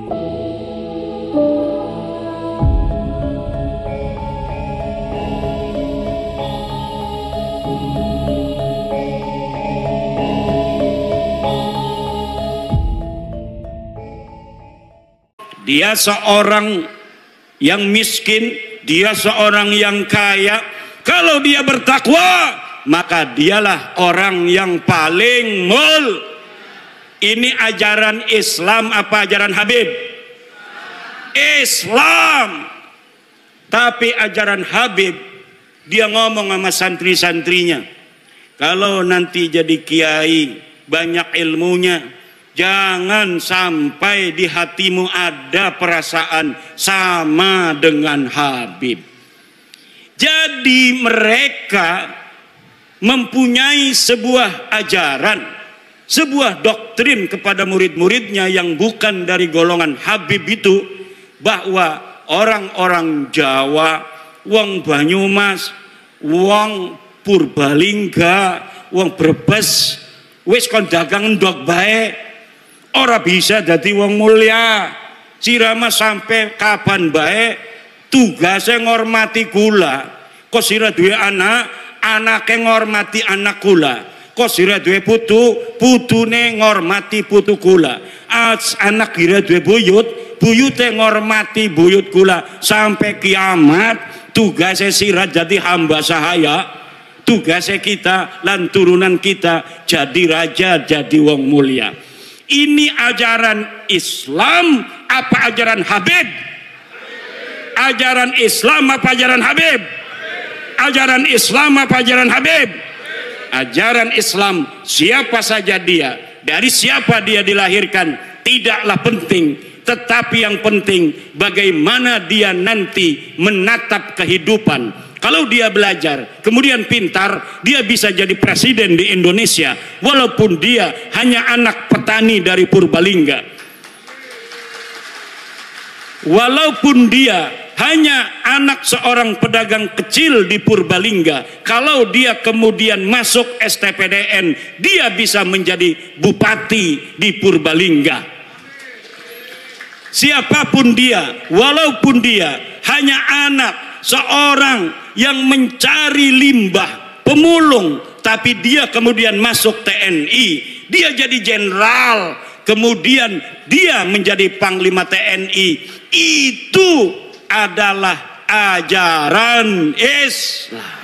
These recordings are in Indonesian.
Dia seorang yang miskin, dia seorang yang kaya. Kalau dia bertakwa, maka dialah orang yang paling Ini ajaran Islam apa ajaran Habib? Islam. Tapi ajaran Habib, dia ngomong sama santri-santrinya, kalau nanti jadi kiai banyak ilmunya, jangan sampai di hatimu ada perasaan sama dengan Habib. Jadi mereka mempunyai sebuah ajaran, sebuah doktrin kepada murid-muridnya yang bukan dari golongan Habib itu, bahwa orang-orang Jawa, wong Banyumas, wong Purbalingga, wong Brebes, wis kon dagang ndok bae, ora bisa dadi wong mulia. Sirama sampai kapan bae tugasnya ngormati kula. Kok sira duwe anak, anake ngormati anak kula. Kok sira duwe putu, putune ngormati putu kula. Anak kira duwe buyut, buyute ngormati buyut kula. Sampai kiamat tugasnya sira jadi hamba sahaya. Tugasnya kita lan turunan kita jadi raja, jadi wong mulia. Ini ajaran Islam apa ajaran Habib? Ajaran Islam apa ajaran Habib? Ajaran Islam apa ajaran Habib? Ajaran Islam, siapa saja dia, dari siapa dia dilahirkan, tidaklah penting. Tetapi yang penting bagaimana dia nanti menatap kehidupan. Kalau dia belajar, kemudian pintar, dia bisa jadi presiden di Indonesia, walaupun dia hanya anak petani dari Purbalingga. Walaupun dia hanya anak seorang pedagang kecil di Purbalingga, kalau dia kemudian masuk STPDN, dia bisa menjadi bupati di Purbalingga. Siapapun dia, walaupun dia hanya anak seorang yang mencari limbah, pemulung, tapi dia kemudian masuk TNI, dia jadi jenderal, kemudian dia menjadi panglima TNI, itu adalah ajaran Islam.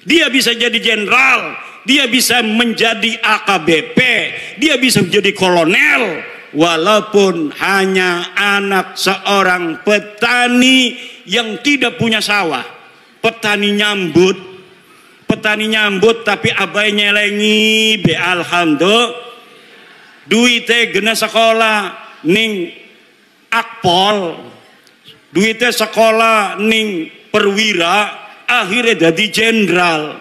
Dia bisa jadi jenderal, dia bisa menjadi AKBP, dia bisa menjadi kolonel, walaupun hanya anak seorang petani yang tidak punya sawah. Petani nyambut tapi abai nyelengi be alhamdulillah duite gena sekolah ning Akpol, duite sekolah ning perwira, akhirnya jadi jenderal.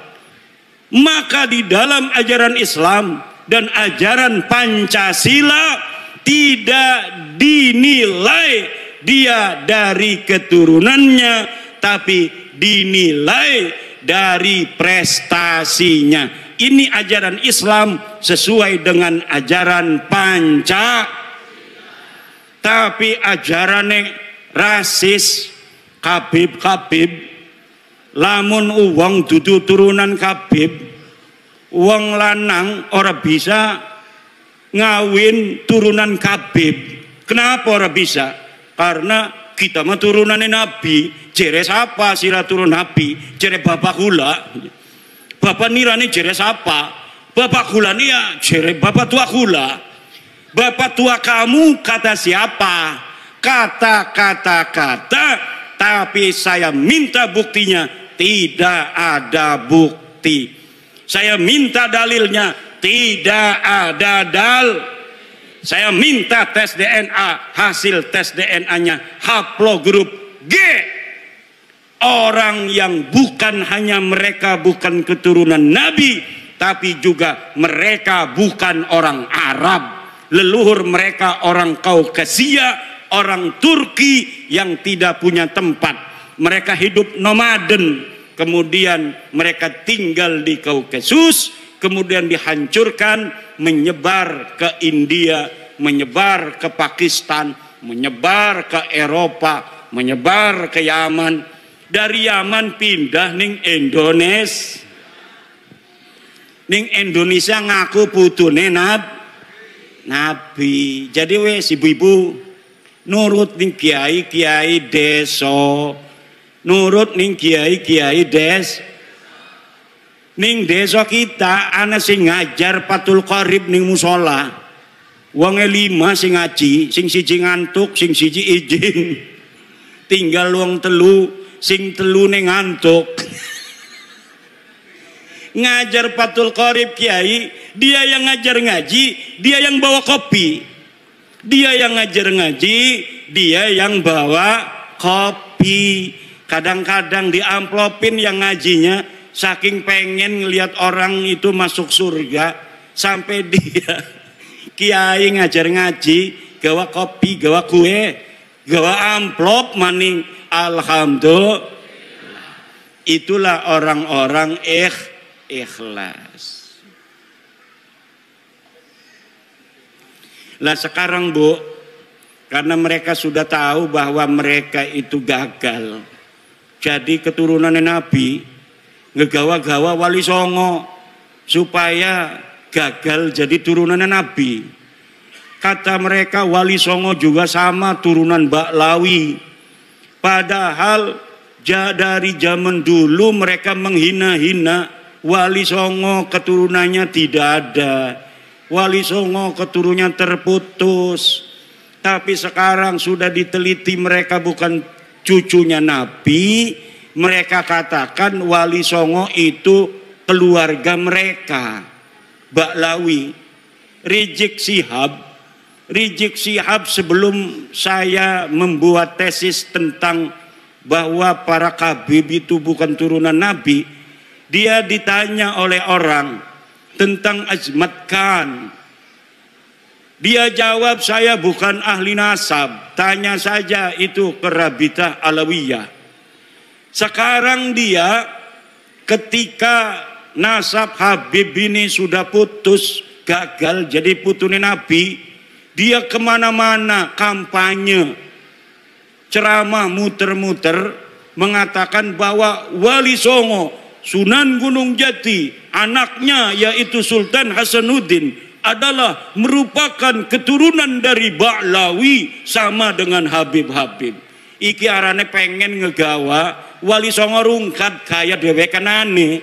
Maka di dalam ajaran Islam dan ajaran Pancasila tidak dinilai dia dari keturunannya, tapi dinilai dari prestasinya. Ini ajaran Islam sesuai dengan ajaran Pancasila. Tapi ajarannya rasis, Habib, lamun uang dudu turunan Habib, uang lanang ora bisa ngawin turunan Habib. Kenapa ora bisa? Karena kita mah turunannya Nabi. Jere siapa sira turun Nabi? Jere bapak kula. Bapak nirani jere siapa? Bapak kula nih ya jere bapak tua kula. Bapak tua kamu kata siapa? Kata, tapi saya minta buktinya. Tidak ada bukti. Saya minta dalilnya. Tidak ada Saya minta tes DNA, hasil tes DNA-nya haplogrup G. Orang yang bukan hanya mereka bukan keturunan Nabi, tapi juga mereka bukan orang Arab. Leluhur mereka orang Kaukasia, orang Turki yang tidak punya tempat. Mereka hidup nomaden, kemudian mereka tinggal di Kaukasus, kemudian dihancurkan, menyebar ke India, menyebar ke Pakistan, menyebar ke Eropa, menyebar ke Yaman. Dari Yaman pindah ning Indonesia. Ning Indonesia ngaku putune Nabi. Jadi wes ibu-ibu nurut ning kiai-kiai desa. Nurut ning kiai-kiai ning desa kita ana sing ngajar Fathul Qorib ning musola. Wonge 5 sing ngaji, sing siji ngantuk, sing siji izin. Tinggal wong telu, sing telu ning ngantuk. Ngajar Fathul Qorib kiai, dia yang ngajar ngaji, dia yang bawa kopi. Dia yang ngajar ngaji, dia yang bawa kopi. Kadang-kadang diamplopin yang ngajinya, saking pengen ngelihat orang itu masuk surga, sampai dia kiai ngajar ngaji, gawa kopi, gawa kue, gawa amplop maning. Alhamdulillah. Itulah orang-orang ikhlas. Lah sekarang Bu, karena mereka sudah tahu bahwa mereka itu gagal jadi keturunan Nabi, ngegawa-gawa Wali Songo supaya gagal jadi turunan Nabi. Kata mereka Wali Songo juga sama turunan Baklawi. Padahal dari zaman dulu mereka menghina-hina Wali Songo, keturunannya tidak ada. Wali Songo keturunannya terputus. Tapi sekarang sudah diteliti mereka bukan cucunya Nabi. Mereka katakan Wali Songo itu keluarga mereka, Baklawi. Rizik Syihab sebelum saya membuat tesis tentang bahwa para Khabib itu bukan turunan Nabi, dia ditanya oleh orang tentang Azmat Khan. Dia jawab, saya bukan ahli nasab, tanya saja itu ke Rabitah Alawiyah. Sekarang dia ketika nasab Habib ini sudah putus, gagal jadi putune Nabi, dia kemana-mana kampanye, ceramah muter-muter mengatakan bahwa Wali Songo Sunan Gunung Jati, anaknya yaitu Sultan Hasanuddin adalah merupakan keturunan dari Baklawi sama dengan Habib-Habib. Iki arane pengen ngegawa Wali Songo rungkat kaya dewekanane.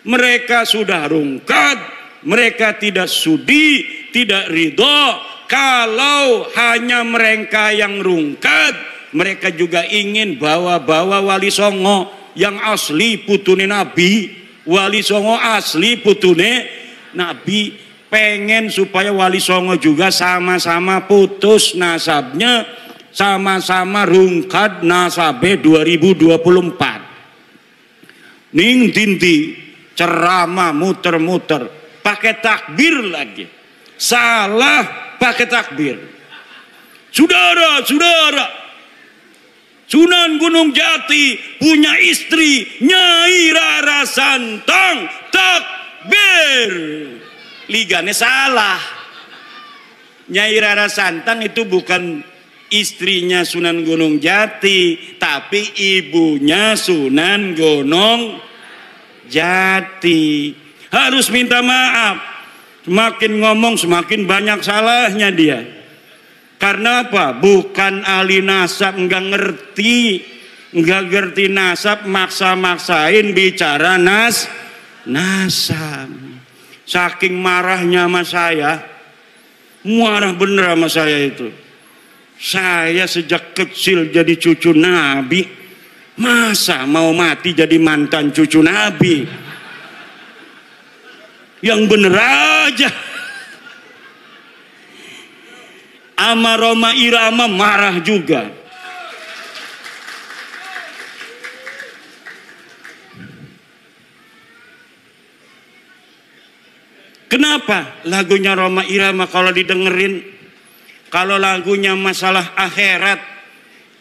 Mereka sudah rungkat, mereka tidak sudi, tidak ridho. Kalau hanya mereka yang rungkat, mereka juga ingin bawa-bawa Wali Songo yang asli putune Nabi. Wali Songo asli putune Nabi. Pengen supaya Wali Songo juga sama-sama putus nasabnya, sama-sama rungkat nasabe 2024. Ning dinti ceramah muter-muter pakai takbir lagi. Salah pakai takbir. Saudara-saudara, Sunan Gunung Jati punya istri Nyai Rara Santang, takbir. Ligane salah. Nyai Rara Santang itu bukan istrinya Sunan Gunung Jati, tapi ibunya Sunan Gunung Jati. Harus minta maaf. Semakin ngomong semakin banyak salahnya dia. Karena apa? Bukan ahli nasab, enggak ngerti nasab, maksa-maksain bicara nasab. Saking marahnya sama saya, marah bener sama saya itu. Saya sejak kecil jadi cucu Nabi, masa mau mati jadi mantan cucu Nabi? Yang bener aja. Ama Roma Irama marah juga. Kenapa lagunya Roma Irama kalau didengerin? Kalau lagunya masalah akhirat,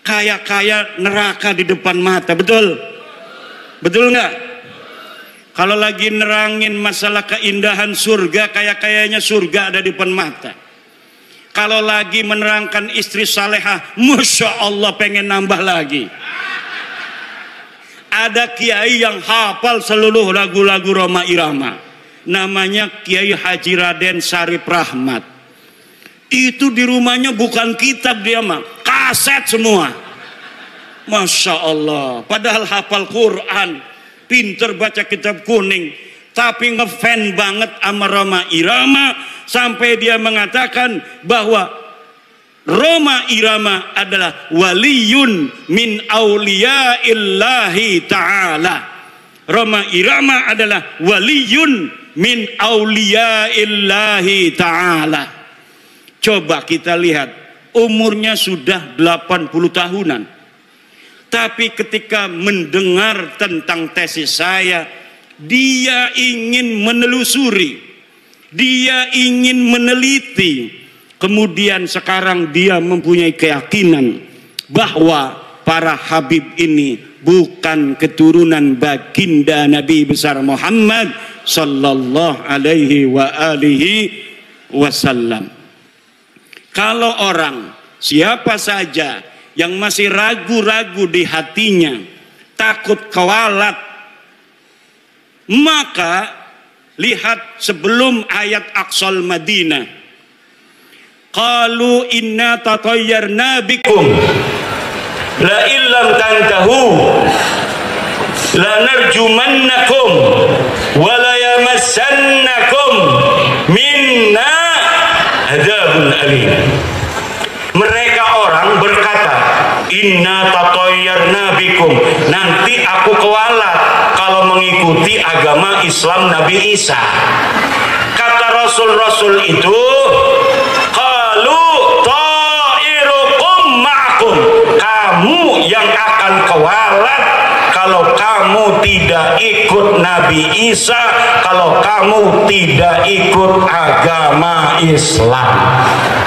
kayak neraka di depan mata, betul? Betul nggak? Kalau lagi nerangin masalah keindahan surga, kayaknya surga ada di depan mata. Kalau lagi menerangkan istri salehah, Masya Allah pengen nambah lagi. Ada kiai yang hafal seluruh lagu-lagu Rhoma Irama. Namanya Kiai Haji Raden Sarip Rahmat. Itu di rumahnya bukan kitab dia mah, kaset semua. Masya Allah. Padahal hafal Quran, pinter baca kitab kuning, tapi ngefan banget sama Rhoma Irama sampai dia mengatakan bahwa Rhoma Irama adalah waliyun min auliyaillahi ta'ala. Rhoma Irama adalah waliyun min auliyaillahi ta'ala. Coba kita lihat, umurnya sudah 80 tahunan. Tapi ketika mendengar tentang tesis saya, dia ingin menelusuri, dia ingin meneliti. Kemudian sekarang dia mempunyai keyakinan bahwa para Habib ini bukan keturunan baginda Nabi besar Muhammad sallallahu alaihi wa alihi wasallam. Kalau orang siapa saja yang masih ragu-ragu di hatinya, takut kewalat, maka lihat sebelum ayat Aqsal Madinah. Qalu inna tatayyarna bikum la illam tantahu la narjumannakum wa la yamassannakum minna adzabun alim. Mereka orang berkata, inna tatayyarna bikum, nanti aku kewalat kalau mengikuti agama Islam Nabi Isa. Kata Rasul-Rasul itu, qalu ta'irukum ma'akum, kamu yang akan kewalat kalau kamu tidak ikut Nabi Isa, kalau kamu tidak ikut agama Islam.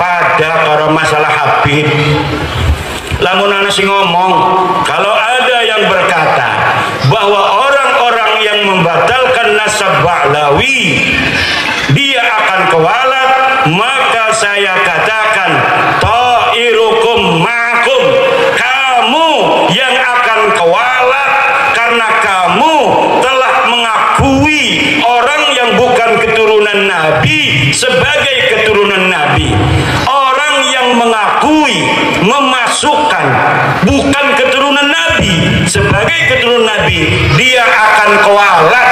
Pada kalau masalah Habib, lamun ana sing ngomong, kalau ada yang berkata bahwa orang-orang yang membatalkan nasab Ba'lawi dia akan kewalat, maka saya katakan ta'irukum ma'akum, kamu yang akan kewalat karena kamu telah mengakui orang yang bukan keturunan Nabi sebagai keturunan Nabi. Orang yang mengakui, memasukkan bukan keturunan Nabi sebagai keturunan Nabi, dia akan kewalat.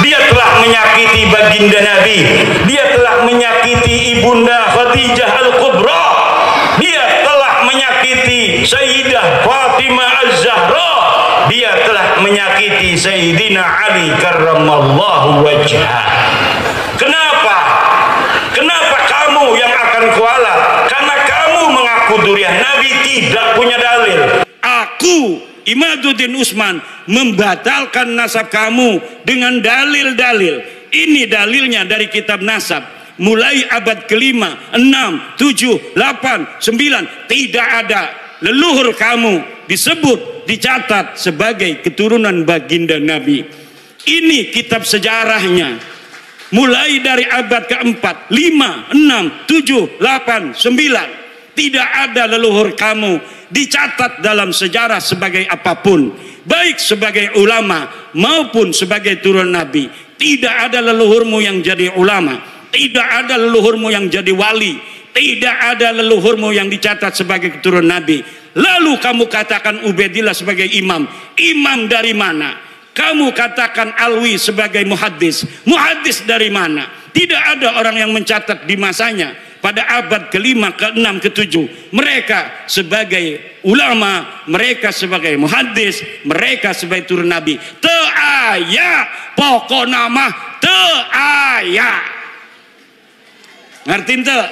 Dia telah menyakiti baginda Nabi, dia telah menyakiti ibunda Khadijah Al-Kubra, dia telah menyakiti Sayyidah Fatimah Az-Zahra, dia telah menyakiti Sayyidina Ali karramallahu wajhah. Kenapa? Kenapa kamu yang akan kualat? Karena kamu mengaku durian Nabi, tidak punya dalil. Aku Imaduddin Usman membatalkan nasab kamu dengan dalil-dalil. Ini dalilnya dari kitab nasab. Mulai abad kelima, 6, 7, 8, 9. Tidak ada leluhur kamu disebut, dicatat sebagai keturunan baginda Nabi. Ini kitab sejarahnya. Mulai dari abad keempat, 5, 6, 7, 8, 9. Tidak ada leluhur kamu dicatat dalam sejarah sebagai apapun, baik sebagai ulama maupun sebagai turun Nabi. Tidak ada leluhurmu yang jadi ulama, tidak ada leluhurmu yang jadi wali, tidak ada leluhurmu yang dicatat sebagai keturunan Nabi. Lalu kamu katakan Ubaidillah sebagai imam. Imam dari mana? Kamu katakan Alwi sebagai muhaddis. Muhaddis dari mana? Tidak ada orang yang mencatat di masanya pada abad ke-5, ke-6, ke-7 mereka sebagai ulama, mereka sebagai muhaddis, mereka sebagai turun Nabi. Teu aya pokok nama, teu aya. Ngerti teu?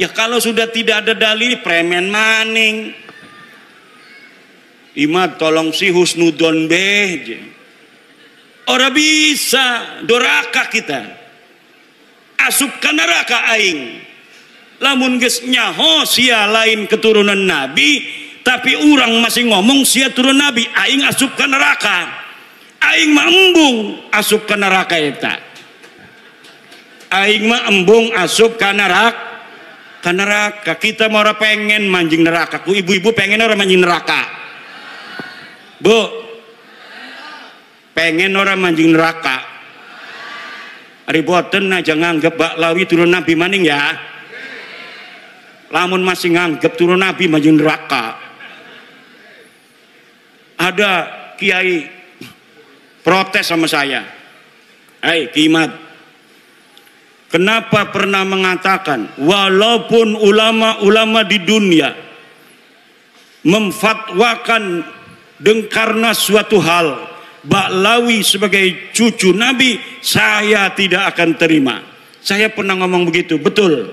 Ya kalau sudah tidak ada dalil, premen maning. Imad tolong si husnudon beh. Ora bisa, doraka kita. Asup ka neraka aing. Lamun geus nyaho sia lain keturunan Nabi, tapi orang masih ngomong sia turun Nabi, aing asup ka neraka. Aing mah embung asup ka neraka eta. aing mah embung asup ka neraka. Kita mau ora pengen manjing neraka. Ku ibu-ibu pengen ora manjing neraka? Bu, pengen ora manjing neraka? Ari boten aja nganggep Baklawi turun nabi maning ya. Lamun masih nganggep turun nabi manjing neraka. Ada kiai protes sama saya. Hai Kimat, kenapa pernah mengatakan walaupun ulama-ulama di dunia memfatwakan karena suatu hal Baklawi sebagai cucu Nabi, saya tidak akan terima. Saya pernah ngomong begitu, betul.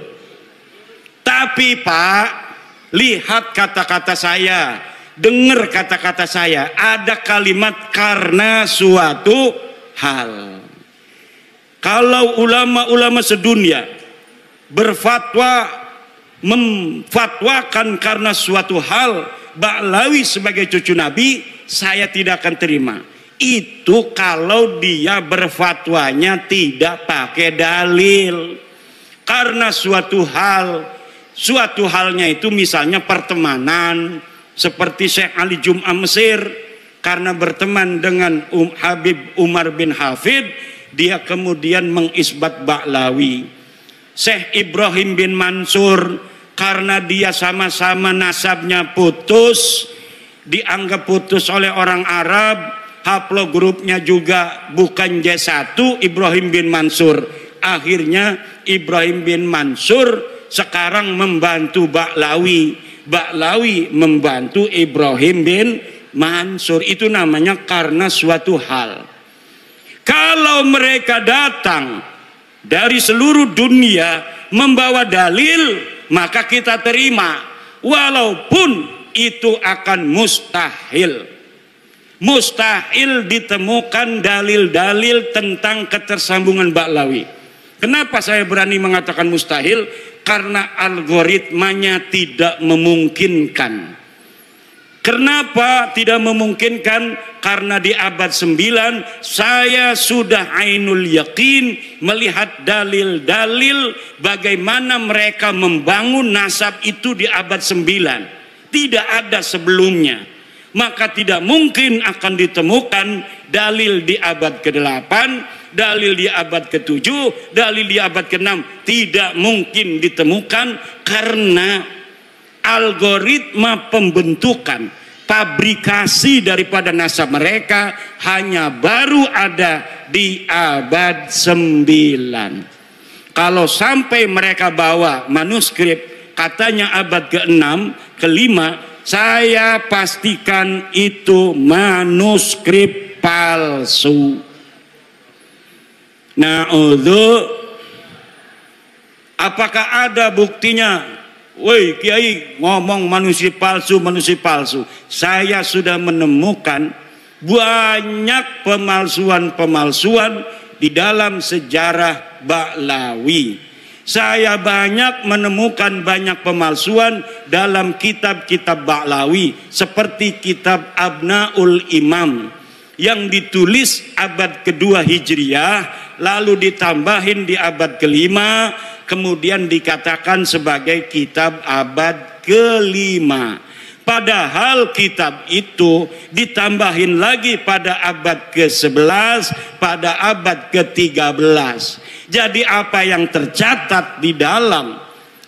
Tapi Pak, lihat kata-kata saya, dengar kata-kata saya, ada kalimat karena suatu hal. Kalau ulama-ulama sedunia berfatwa memfatwakan karena suatu hal Baklawi sebagai cucu Nabi, saya tidak akan terima. Itu kalau dia berfatwanya tidak pakai dalil. Karena suatu halnya itu misalnya pertemanan, seperti Syekh Ali Jum'ah Mesir, karena berteman dengan Habib Umar bin Hafid, dia kemudian mengisbat Baklawi. Syekh Ibrahim bin Mansur, karena dia sama-sama nasabnya putus, dianggap putus oleh orang Arab, haplogrupnya juga bukan J1, Ibrahim bin Mansur. Akhirnya Ibrahim bin Mansur sekarang membantu Baklawi, Baklawi membantu Ibrahim bin Mansur. Itu namanya karena suatu hal. Kalau mereka datang dari seluruh dunia membawa dalil, maka kita terima, walaupun itu akan mustahil. Mustahil ditemukan dalil-dalil tentang ketersambungan Baklawi. Kenapa saya berani mengatakan mustahil? Karena algoritmanya tidak memungkinkan. Kenapa tidak memungkinkan? Karena di abad 9 saya sudah ainul yakin melihat dalil-dalil bagaimana mereka membangun nasab itu di abad 9. Tidak ada sebelumnya. Maka tidak mungkin akan ditemukan dalil di abad ke-8, dalil di abad ke-7, dalil di abad ke-6. Tidak mungkin ditemukan karena algoritma pembentukan, pabrikasi daripada nasab mereka hanya baru ada di abad 9. Kalau sampai mereka bawa manuskrip katanya abad ke-6, ke-5, saya pastikan itu manuskrip palsu. Apakah ada buktinya? Woi Kiai ngomong manuskrip palsu, manuskrip palsu. Saya sudah menemukan banyak pemalsuan-pemalsuan di dalam sejarah Baklawi. Saya banyak menemukan banyak pemalsuan dalam kitab-kitab Baklawi, seperti kitab Abnaul Imam yang ditulis abad kedua Hijriah, lalu ditambahin di abad kelima, kemudian dikatakan sebagai kitab abad kelima. Padahal kitab itu ditambahin lagi pada abad ke-11, pada abad ke-13. Jadi apa yang tercatat di dalam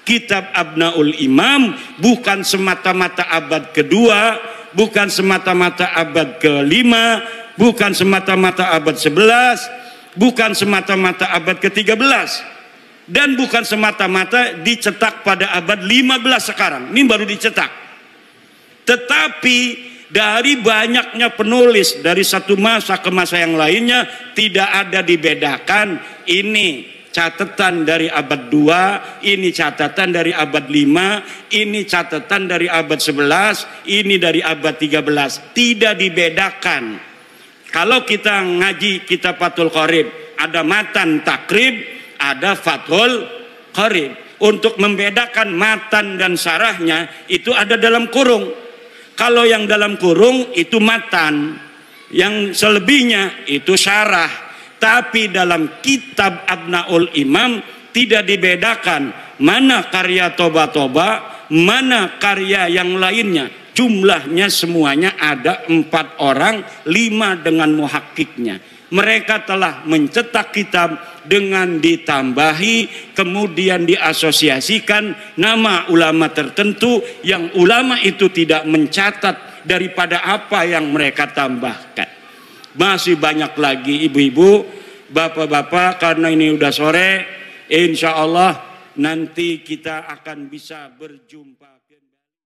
kitab Abnaul Imam bukan semata-mata abad kedua, bukan semata-mata abad kelima, bukan semata-mata abad 11, bukan semata-mata abad ke-13, dan bukan semata-mata dicetak pada abad 15 sekarang. Ini baru dicetak. Tetapi dari banyaknya penulis dari satu masa ke masa yang lainnya tidak ada dibedakan, ini catatan dari abad 2, ini catatan dari abad 5, ini catatan dari abad 11, ini dari abad 13. Tidak dibedakan. Kalau kita ngaji kitab Fathul Qorib, ada matan takrib, ada Fathul Qorib. Untuk membedakan matan dan syarahnya itu ada dalam kurung. Kalau yang dalam kurung itu matan, yang selebihnya itu syarah. Tapi dalam kitab Abnaul Imam tidak dibedakan mana karya Toba-Toba, mana karya yang lainnya. Jumlahnya semuanya ada 4 orang, 5 dengan muhakkiknya. Mereka telah mencetak kitab dengan ditambahi, kemudian diasosiasikan nama ulama tertentu yang ulama itu tidak mencatat daripada apa yang mereka tambahkan. Masih banyak lagi ibu-ibu, bapak-bapak, karena ini udah sore, insya Allah nanti kita akan bisa berjumpa.